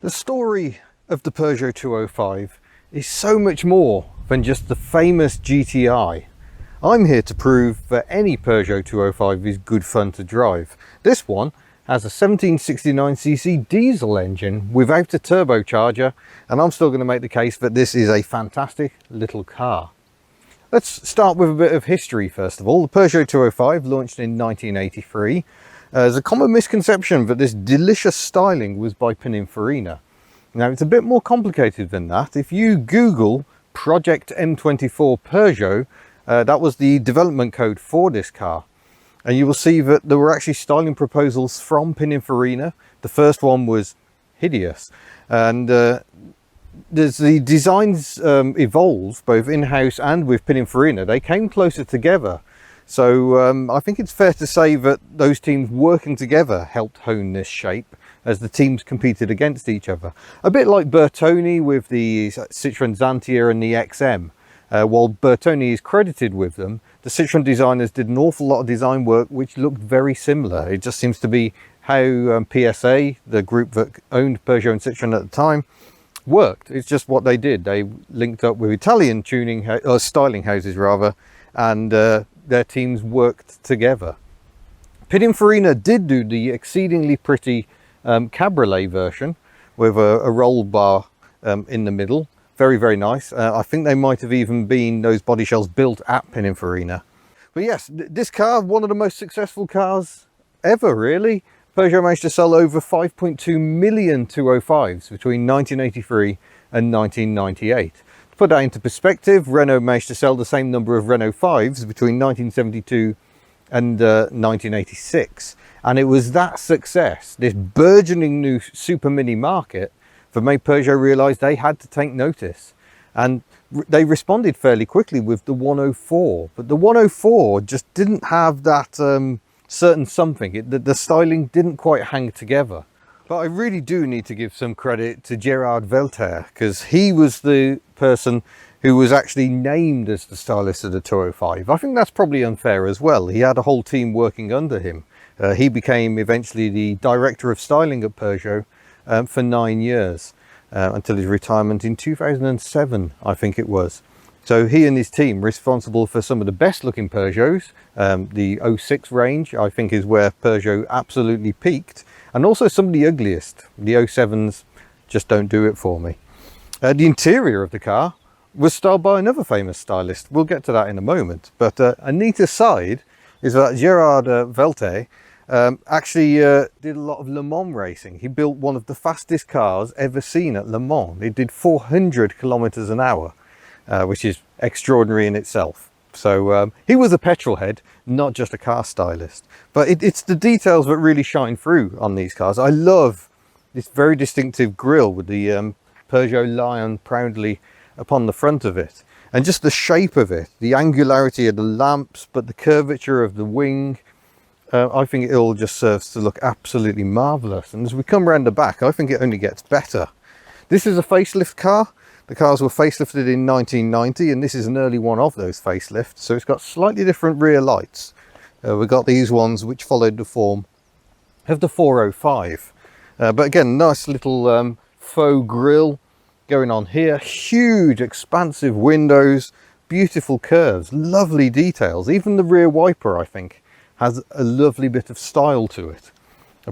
The story of the Peugeot 205 is so much more than just the famous GTI. I'm here to prove that any Peugeot 205 is good fun to drive. This one has a 1769cc diesel engine without a turbocharger, and I'm still going to make the case that this is a fantastic little car. Let's start with a bit of history first of all. The Peugeot 205 launched in 1983. There's a common misconception that this delicious styling was by Pininfarina. Now it's a bit more complicated than that. If you Google Project M24 Peugeot, that was the development code for this car. And you will see that there were actually styling proposals from Pininfarina. The first one was hideous. And as the designs evolved, both in-house and with Pininfarina, they came closer together. So I think it's fair to say that those teams working together helped hone this shape as the teams competed against each other. A bit like Bertone with the Citroën Xantia and the XM. While Bertone is credited with them, the Citroën designers did an awful lot of design work which looked very similar. It just seems to be how PSA, the group that owned Peugeot and Citroën at the time, worked. It's just what they did. They linked up with Italian styling houses rather, and their teams worked together. Pininfarina did do the exceedingly pretty cabriolet version with a roll bar in the middle. Very, very nice. I think they might have even been those body shells built at Pininfarina. But yes, this car, one of the most successful cars ever, really. Peugeot managed to sell over 5.2 million 205s between 1983 and 1998. To put that into perspective, Renault managed to sell the same number of Renault 5s between 1972 and 1986. And it was that success, this burgeoning new super mini market, that made Peugeot realise they had to take notice. And they responded fairly quickly with the 104. But the 104 just didn't have that certain something. The styling didn't quite hang together. But I really do need to give some credit to Gerard Velter, because he was the person who was actually named as the stylist of the 205. I think that's probably unfair as well. He had a whole team working under him. He became eventually the director of styling at Peugeot for 9 years, until his retirement in 2007, I think it was. So he and his team were responsible for some of the best looking Peugeots. The 06 range, I think, is where Peugeot absolutely peaked. And also some of the ugliest. The 07s just don't do it for me. The interior of the car was styled by another famous stylist. We'll get to that in a moment. But a neat aside is that Gerard Velter actually did a lot of Le Mans racing. He built one of the fastest cars ever seen at Le Mans. It did 400 kilometers an hour, which is extraordinary in itself. So he was a petrol head, not just a car stylist. But it's the details that really shine through on these cars. I love this very distinctive grille with the Peugeot lion proudly upon the front of it. And just the shape of it, the angularity of the lamps, but the curvature of the wing. I think it all just serves to look absolutely marvellous. And as we come around the back, I think it only gets better. This is a facelift car. The cars were facelifted in 1990, and this is an early one of those facelifts. So it's got slightly different rear lights. We've got these ones which followed the form of the 405. But again, nice little faux grille going on here. Huge, expansive windows, beautiful curves, lovely details. Even the rear wiper, I think, has a lovely bit of style to it.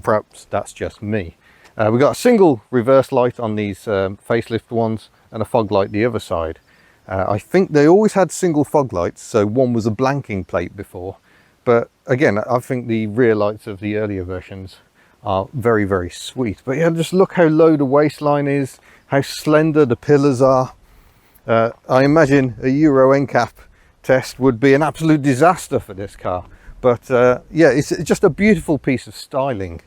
Perhaps that's just me. We've got a single reverse light on these facelift ones and a fog light the other side. I think they always had single fog lights, so one was a blanking plate before. But again, I think the rear lights of the earlier versions are very, very sweet. But yeah, just look how low the waistline is, how slender the pillars are. I imagine a Euro NCAP test would be an absolute disaster for this car. But yeah, it's just a beautiful piece of styling.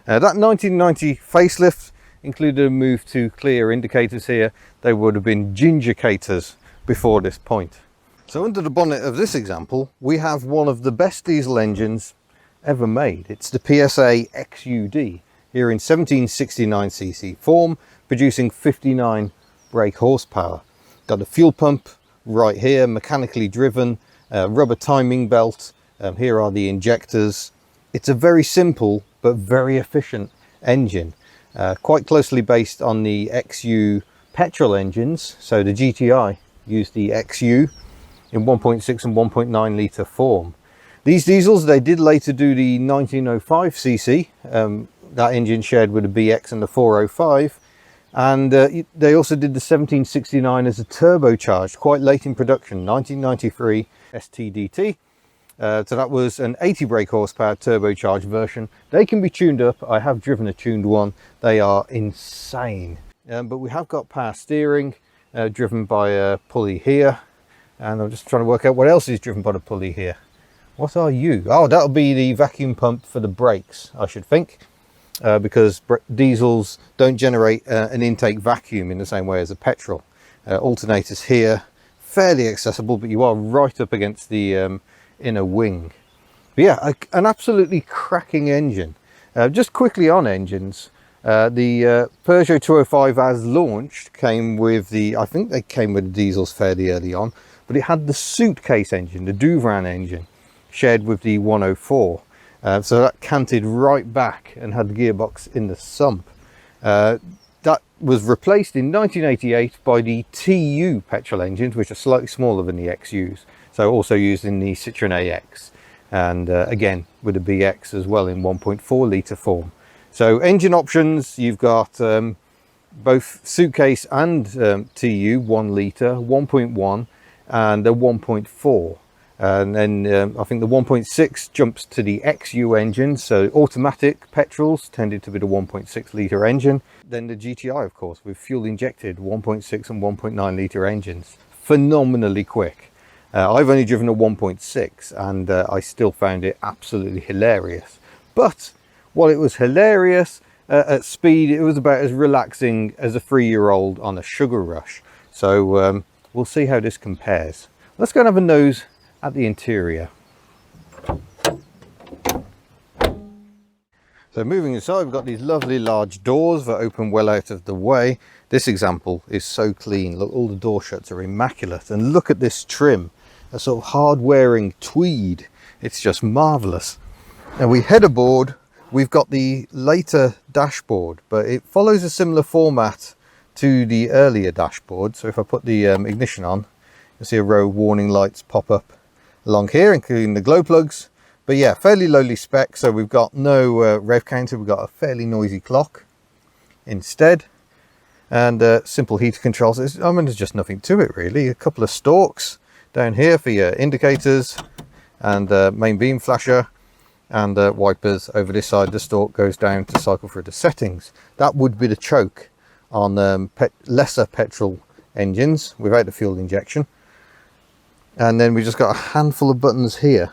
That 1990 facelift included a move to clear indicators here. They would have been gingicators before this point. So under the bonnet of this example, we have one of the best diesel engines ever made. It's the PSA XUD here in 1769cc form, producing 59 brake horsepower. Got a fuel pump right here, mechanically driven, rubber timing belt. Here are the injectors. It's a very simple but very efficient engine. quite closely based on the XU petrol engines. So the GTI used the XU in 1.6 and 1.9 litre form. These diesels, they did later do the 1905cc, that engine shared with the BX and the 405, and they also did the 1769 as a turbocharged, quite late in production, 1993 STDT. So that was an 80 brake horsepower turbocharged version. They can be tuned up. I have driven a tuned one. They are insane. But we have got power steering, driven by a pulley here. And I'm just trying to work out what else is driven by the pulley here. What are you? Oh, that'll be the vacuum pump for the brakes, I should think. Because diesels don't generate an intake vacuum in the same way as a petrol. Alternators here, fairly accessible, but you are right up against the inner wing. But yeah, an absolutely cracking engine. Just quickly on engines, the Peugeot 205 as launched came with the, I think they came with the diesels fairly early on, but it had the suitcase engine, the Duvran engine, shared with the 104. So that canted right back and had the gearbox in the sump. That was replaced in 1988 by the TU petrol engines, which are slightly smaller than the XUs. So also used in the Citroen AX, and again with the BX as well in 1.4 litre form. So engine options, you've got both suitcase and TU 1 litre, 1.1 and a 1.4. And then I think the 1.6 jumps to the XU engine, so automatic petrols tended to be the 1.6 litre engine. Then the GTI, of course, with fuel injected 1.6 and 1.9 litre engines. Phenomenally quick. I've only driven a 1.6 and I still found it absolutely hilarious. But while it was hilarious, at speed it was about as relaxing as a 3-year-old on a sugar rush. So we'll see how this compares. Let's go and have a nose at the interior. So moving inside, we've got these lovely large doors that open well out of the way. This example is so clean. Look, all the door shuts are immaculate, and look at this trim, a sort of hard wearing tweed. It's just marvelous. And we head aboard. We've got the later dashboard, but it follows a similar format to the earlier dashboard. So if I put the ignition on, you'll see a row of warning lights pop up along here, including the glow plugs. But yeah, fairly lowly spec. So we've got no rev counter. We've got a fairly noisy clock instead, and simple heater controls. I mean, there's just nothing to it really. A couple of stalks down here for your indicators, and main beam flasher, and wipers over this side. The stalk goes down to cycle through the settings. That would be the choke on lesser petrol engines without the fuel injection. And then we just got a handful of buttons here.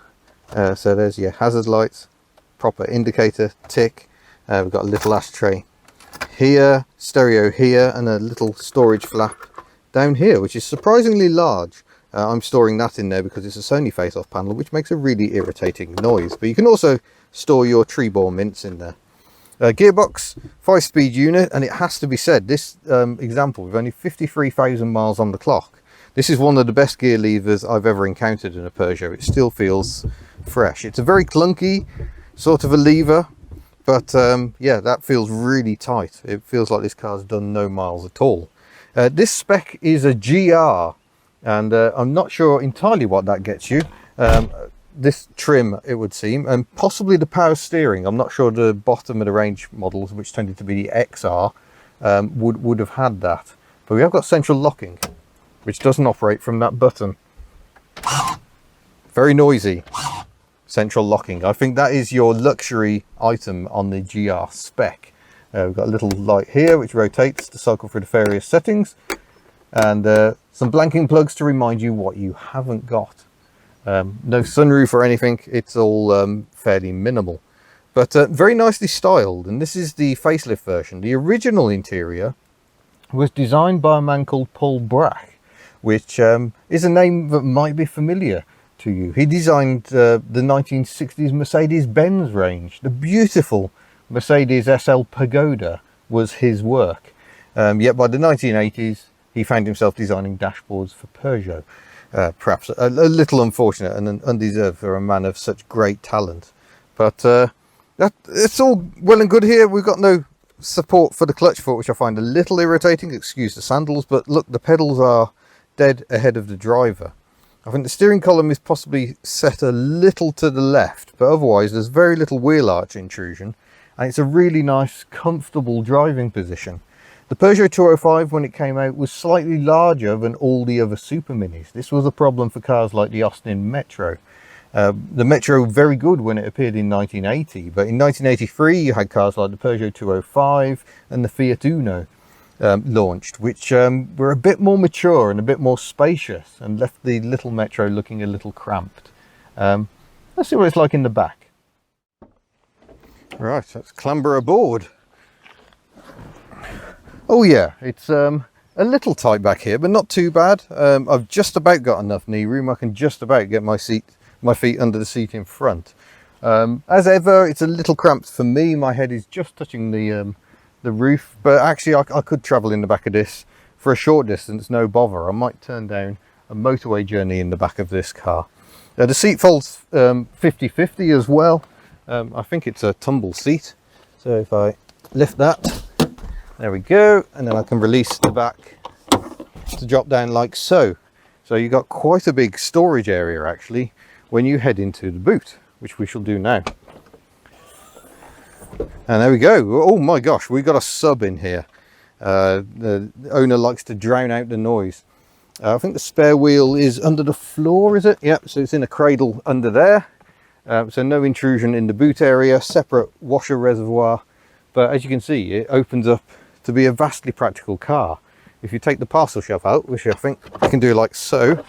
So there's your hazard lights, proper indicator, tick. We've got a little ashtray here, stereo here, and a little storage flap down here, which is surprisingly large. I'm storing that in there because it's a Sony face-off panel, which makes a really irritating noise. But you can also store your tree ball mints in there. Gearbox, 5-speed unit, and it has to be said, this example, with only 53,000 miles on the clock, this is one of the best gear levers I've ever encountered in a Peugeot. It still feels fresh. It's a very clunky sort of a lever, but yeah, that feels really tight. It feels like this car's done no miles at all. This spec is a GR, and I'm not sure entirely what that gets you. This trim, it would seem, and possibly the power steering. I'm not sure the bottom of the range models, which tended to be the XR, would have had that. But we have got central locking, which doesn't operate from that button. Very noisy central locking. I think that is your luxury item on the GR spec. We've got a little light here which rotates to cycle through the various settings, and some blanking plugs to remind you what you haven't got. No sunroof or anything. It's all fairly minimal, but very nicely styled. And this is the facelift version. The original interior was designed by a man called Paul Brach, which is a name that might be familiar to you. He designed the 1960s Mercedes-Benz range. The beautiful Mercedes SL Pagoda was his work. Yet by the 1980s, he found himself designing dashboards for Peugeot. Perhaps a little unfortunate and undeserved for a man of such great talent. But it's all well and good here. We've got no support for the clutch foot, which I find a little irritating, excuse the sandals, but look, the pedals are dead ahead of the driver. I think the steering column is possibly set a little to the left, but otherwise there's very little wheel arch intrusion, and it's a really nice, comfortable driving position. The Peugeot 205, when it came out, was slightly larger than all the other Super Minis. This was a problem for cars like the Austin Metro. The Metro, very good when it appeared in 1980, but in 1983 you had cars like the Peugeot 205 and the Fiat Uno launched, which were a bit more mature and a bit more spacious and left the little Metro looking a little cramped. Let's see what it's like in the back. Right, let's clamber aboard. Oh yeah, it's a little tight back here, but not too bad. I've just about got enough knee room. I can just about get my feet under the seat in front. As ever, it's a little cramped for me. My head is just touching the roof, but actually I could travel in the back of this for a short distance, no bother. I might turn down a motorway journey in the back of this car. The seat folds 50-50 as well. I think it's a tumble seat, so if I lift that, there we go, and then I can release the back to drop down like so. So you've got quite a big storage area actually when you head into the boot, which we shall do now. And there we go. Oh my gosh, we've got a sub in here. The owner likes to drown out the noise. I think the spare wheel is under the floor, is it? Yep, so it's in a cradle under there. So no intrusion in the boot area, separate washer reservoir. But as you can see, it opens up to be a vastly practical car. If you take the parcel shelf out, which I think you can do like so,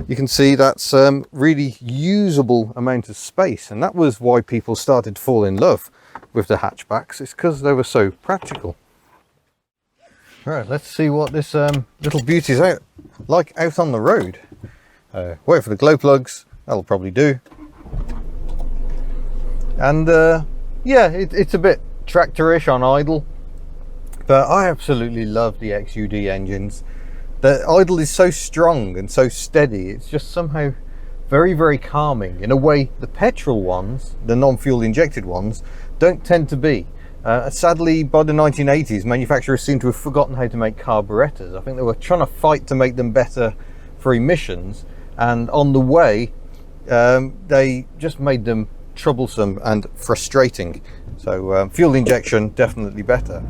you can see that's really usable amount of space, and that was why people started to fall in love with the hatchbacks. It's because they were so practical. Right, let's see what this little beauty's out on the road. Wait for the glow plugs, that'll probably do. And yeah, it's a bit tractorish on idle, but I absolutely love the XUD engines. The idle is so strong and so steady, it's just somehow very, very calming in a way the petrol ones, the non-fuel injected ones, don't tend to be. Sadly, by the 1980s, manufacturers seem to have forgotten how to make carburetors. I think they were trying to fight to make them better for emissions, and on the way they just made them troublesome and frustrating. So fuel injection definitely better.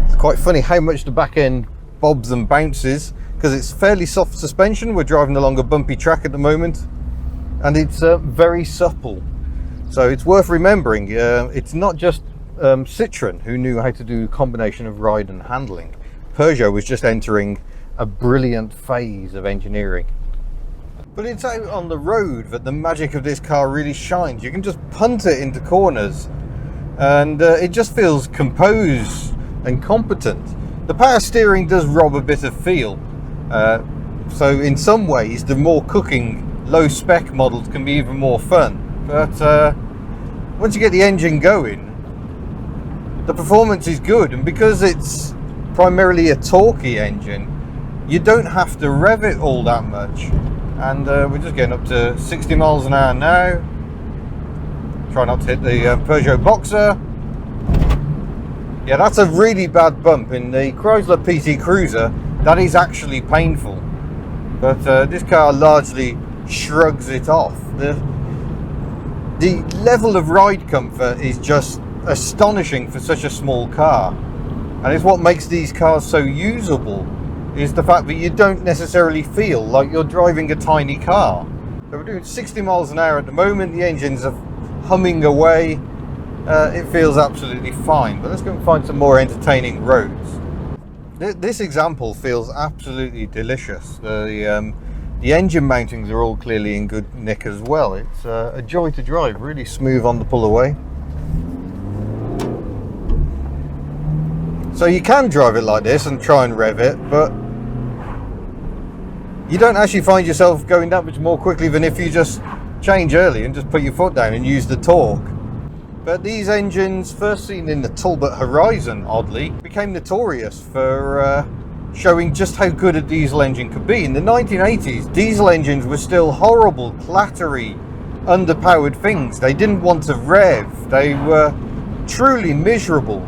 It's quite funny how much the back end bobs and bounces, because it's fairly soft suspension. We're driving along a bumpy track at the moment, and it's very supple. So it's worth remembering, it's not just Citroën who knew how to do a combination of ride and handling. Peugeot was just entering a brilliant phase of engineering. But it's out on the road that the magic of this car really shines. You can just punt it into corners, and it just feels composed and competent. The power steering does rob a bit of feel. So in some ways, the more cooking, low spec models can be even more fun. But once you get the engine going, the performance is good, and because it's primarily a torquey engine, you don't have to rev it all that much. And we're just getting up to 60 miles an hour now. Try not to hit the Peugeot Boxer. Yeah, that's a really bad bump. In the Chrysler PT Cruiser, that is actually painful. But this car largely shrugs it off. The level of ride comfort is just astonishing for such a small car. And it's what makes these cars so usable, is the fact that you don't necessarily feel like you're driving a tiny car. So we're doing 60 miles an hour at the moment, the engines are humming away, it feels absolutely fine. But let's go and find some more entertaining roads. This example feels absolutely delicious. The engine mountings are all clearly in good nick as well. It's a joy to drive, really smooth on the pull away. So you can drive it like this and try and rev it, but you don't actually find yourself going that much more quickly than if you just change early and just put your foot down and use the torque. But these engines, first seen in the Talbot Horizon, oddly, became notorious for showing just how good a diesel engine could be. In the 1980s, diesel engines were still horrible, clattery, underpowered things. They didn't want to rev. They were truly miserable.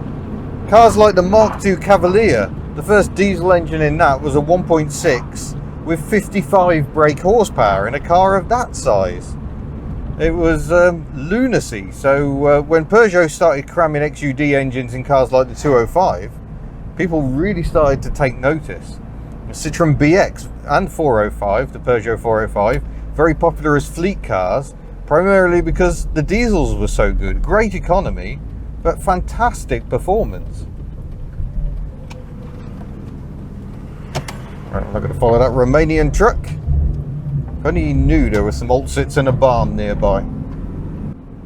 Cars like the Mark II Cavalier, the first diesel engine in that was a 1.6 with 55 brake horsepower in a car of that size. It was lunacy. So when Peugeot started cramming XUD engines in cars like the 205, people really started to take notice. Citroën BX and 405, the Peugeot 405, very popular as fleet cars, primarily because the diesels were so good. Great economy, but fantastic performance. Right, I'm not going to follow that Romanian truck. If only he knew there were some alt sits in a barn nearby.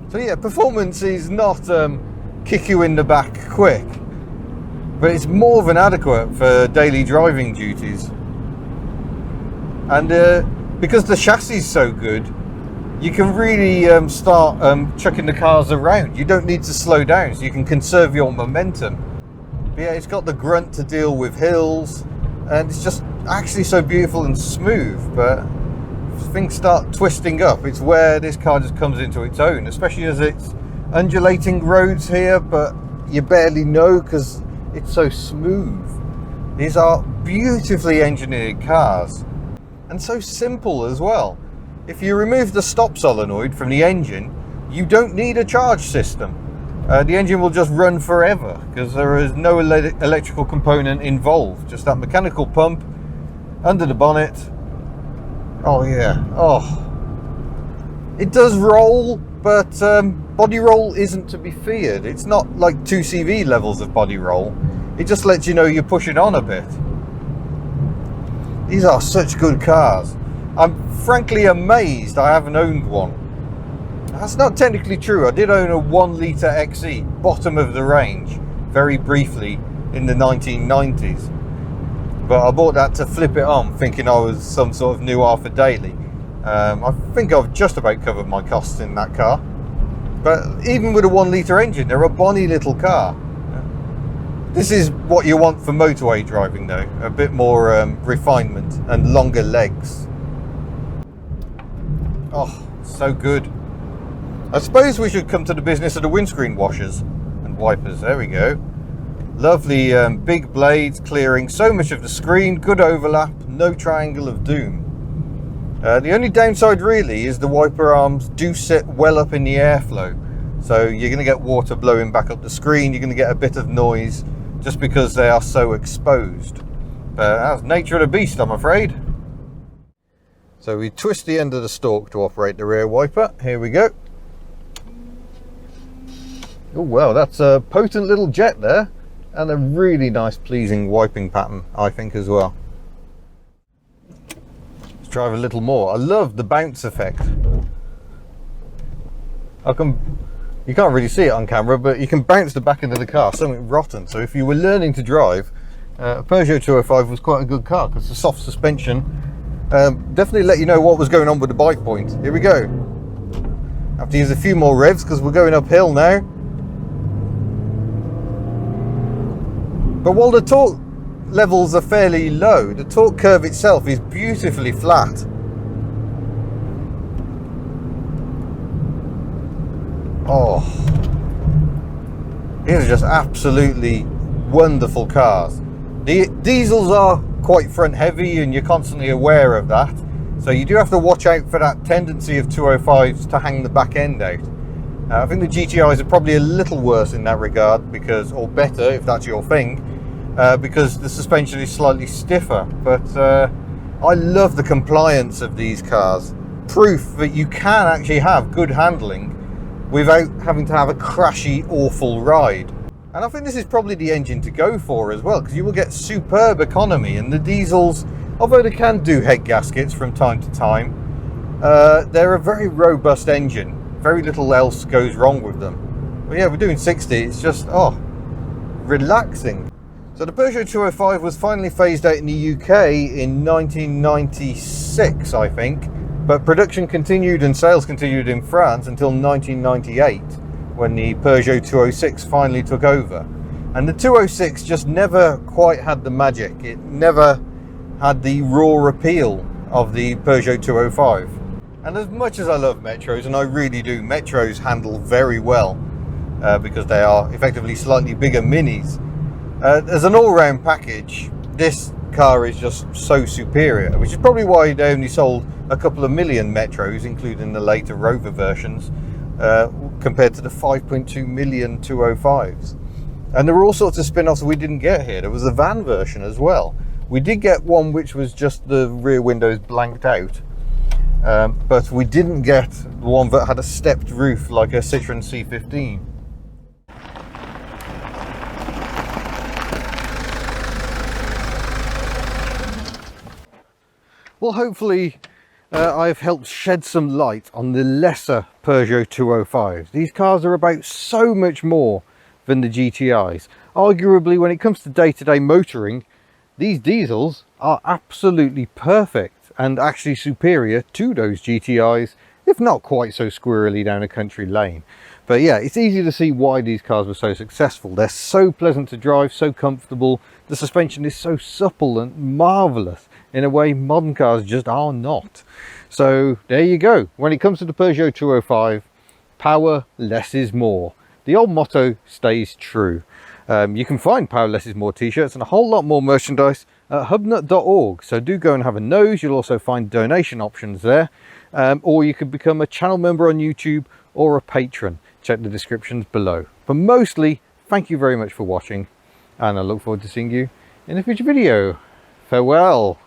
So yeah, performance is not kick you in the back quick, but it's more than adequate for daily driving duties. And because the chassis is so good, you can really start chucking the cars around. You don't need to slow down, so you can conserve your momentum. But yeah, it's got the grunt to deal with hills, and it's just actually so beautiful and smooth. But if things start twisting up, it's where this car just comes into its own, especially as it's undulating roads here, but you barely know because it's so smooth. These are beautifully engineered cars, and so simple as well. If you remove the stop solenoid from the engine, you don't need a charge system. The engine will just run forever because there is no electrical component involved, just that mechanical pump under the bonnet. Oh yeah, oh. It does roll, but body roll isn't to be feared. It's not like 2CV levels of body roll. It just lets you know you're pushing on a bit. These are such good cars. I'm frankly amazed I haven't owned one. That's not technically true. I did own a 1 litre XE, bottom of the range, very briefly in the 1990s. But I bought that to flip it on, thinking I was some sort of new Arthur Daly. I think I've just about covered my costs in that car. But even with a 1 litre engine, they're a bonny little car. This is what you want for motorway driving though, a bit more refinement and longer legs. Oh, so good. I suppose we should come to the business of the windscreen washers and wipers. There we go. Lovely big blades clearing so much of the screen, good overlap, no triangle of doom. The only downside really is the wiper arms do sit well up in the airflow. So you're going to get water blowing back up the screen, you're going to get a bit of noise just because they are so exposed. But that's nature of the beast, I'm afraid. So we twist the end of the stalk to operate the rear wiper. Here we go. Oh well, that's a potent little jet there, and a really nice pleasing wiping pattern, I think, as well. Let's drive a little more. I love the bounce effect. You can't really see it on camera, but you can bounce the back end of the car, something rotten. So if you were learning to drive, a Peugeot 205 was quite a good car because the soft suspension definitely let you know what was going on with the bike point. Here we go. I have to use a few more revs because we're going uphill now. But while the torque levels are fairly low, the torque curve itself is beautifully flat. Oh, these are just absolutely wonderful cars. The diesels are quite front heavy and you're constantly aware of that. So you do have to watch out for that tendency of 205s to hang the back end out. I think the GTIs are probably a little worse in that regard, because, or better if that's your thing, because the suspension is slightly stiffer. But I love the compliance of these cars. Proof that you can actually have good handling without having to have a crashy, awful ride. And I think this is probably the engine to go for as well, because you will get superb economy, and the diesels, although they can do head gaskets from time to time, they're a very robust engine. Very little else goes wrong with them. But yeah, we're doing 60, it's just, oh, relaxing. So the Peugeot 205 was finally phased out in the UK in 1996, I think. But production continued and sales continued in France until 1998, when the Peugeot 206 finally took over. And the 206 just never quite had the magic. It never had the raw appeal of the Peugeot 205. And as much as I love Metros, and I really do, Metros handle very well because they are effectively slightly bigger Minis. As an all-round package, this car is just so superior, which is probably why they only sold a couple of million Metros, including the later Rover versions, compared to the 5.2 million 205s. And there were all sorts of spin-offs we didn't get here. There was a van version as well. We did get one which was just the rear windows blanked out, but we didn't get the one that had a stepped roof like a Citroen C15. Well, hopefully I've helped shed some light on the lesser Peugeot 205s. These cars are about so much more than the GTIs. Arguably, when it comes to day-to-day motoring, these diesels are absolutely perfect and actually superior to those GTIs, if not quite so squirrely down a country lane. But yeah, it's easy to see why these cars were so successful. They're so pleasant to drive, so comfortable. The suspension is so supple and marvellous in a way modern cars just are not. So there you go. When it comes to the Peugeot 205, power less is more. The old motto stays true. You can find Power Less is More t-shirts and a whole lot more merchandise at hubnut.org. So do go and have a nose. You'll also find donation options there. Or you could become a channel member on YouTube or a patron. Check the descriptions below. But mostly, thank you very much for watching, and I look forward to seeing you in a future video. Farewell.